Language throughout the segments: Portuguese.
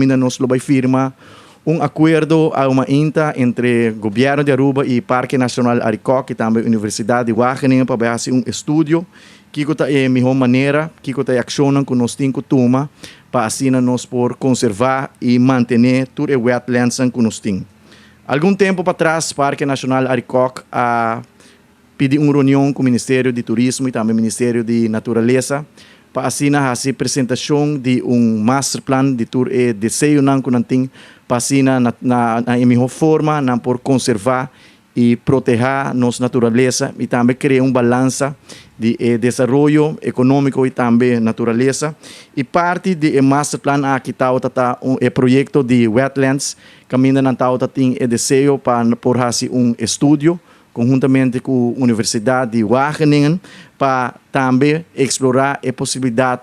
Nos lo vai firma um acordo a uma INTA entre governo de Aruba e Parque Nacional Aricoc e também Universidade de Wageningen para fazer um estudo que é a melhor maneira que é acionam com nós temos toma para assim nós por conservar e manter tudo o wetlands que nós temos. Algum tempo para trás, Parque Nacional Aricoc pediu uma reunião com o Ministério de Turismo e também o Ministério de Natureza para assim fazer apresentação de master plan de tour e desejo que nós temos para assim na melhor forma por conservar e proteger nossa natureza e também criar balança de desenvolvimento econômico e também natureza. E parte do master plan aqui está o projeto de wetlands, que ainda não tem desejo para fazer estudo conjuntamente com a Universidade de Wageningen para também explorar a possibilidade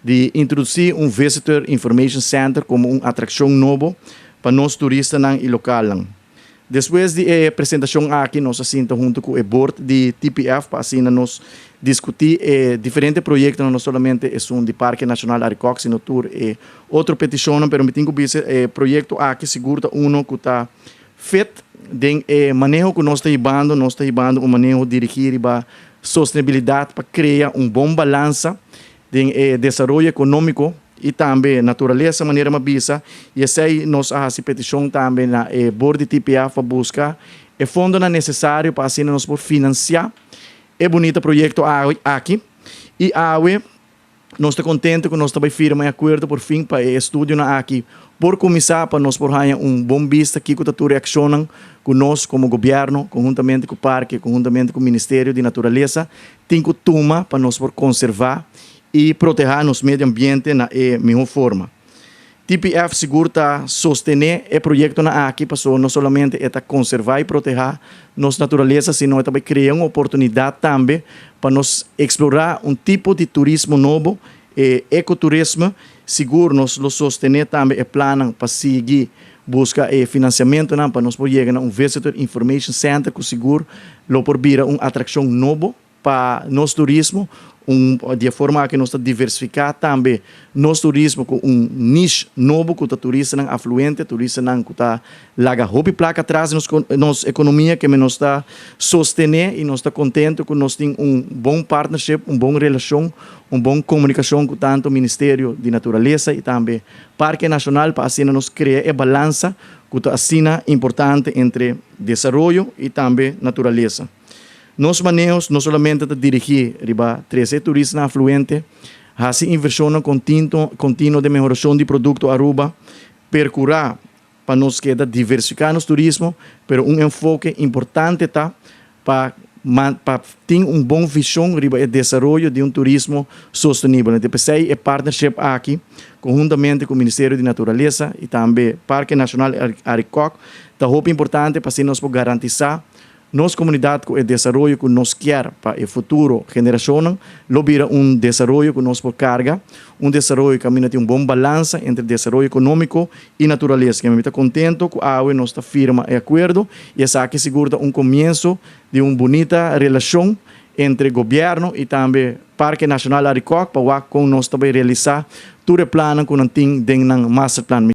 de introduzir Visitor Information Center como uma atração nova para os turistas e local. Depois da apresentação aqui, nós assintamos junto com o board de TPF para assim nós discutir diferentes projetos, não somente um de Parque Nacional Aricoc, sino outra petição, mas me tenho que dizer projeto aqui seguro que está feito de manejo que nós estamos llevando um manejo dirigir para sustentabilidade para criar bom balança de desenvolvimento econômico e também natureza maneira mais bisa e assim nós fazemos petição também na board de TPA para buscar o fundo necessário para assim nós por financiar o bonito projeto aqui e nós estamos contentes que nós também firmamos acordo por fim para o estudo aqui por começar para nós por ter bom vista que o reacionam com nós como governo, conjuntamente com o parque, conjuntamente com o Ministério de Natureza, tem que tomar para nós por conservar e proteger nosso meio ambiente na melhor forma. TPF seguro está sostener o projeto aqui para não somente conservar e proteger nossa natureza, sino também criar uma oportunidade também para nós explorar tipo de turismo novo, ecoturismo, seguro nós sostener também o plano para seguir buscar financiamento para nós chegar a Visitor Information Center que seguro lo por vir uma atração nova para nosso turismo, de forma que nós diversificar também nosso turismo com nicho novo que o turista não afluente, turista não que está larga hobby placa atrás nossa economia que nós está sostener e nós está contente que nós temos bom partnership, bom relação, bom comunicação com tanto o Ministério de Natureza e também Parque Nacional para assim nós criar a balança que está assim importante entre desenvolvimento e também natureza. Nos manejos não somente dirigir riba 13 turistas afluentes, fazer inversão contínua de melhoração de produto Aruba, percurar para nós queda diversificar nos turismo, pero enfoque importante para ter bom visão riba o desenvolvimento de turismo sustentável. Depois é partnership aqui, conjuntamente com o Ministério de Natureza e também Parque Nacional Aricoc, está muito importante para assim nós garantizar nossa comunidade com o desenvolvimento que nós queremos para o futuro geração, vira desenvolvimento que nós por carga, desenvolvimento que tem bom balança entre desenvolvimento econômico e natureza. Que me está contente com a nós firma e acordo e essa aqui segura começo de uma bonita relação entre governo e também Parque Nacional Aricoc para com nós também realizar todo o plano que nós temos dentro do master plan.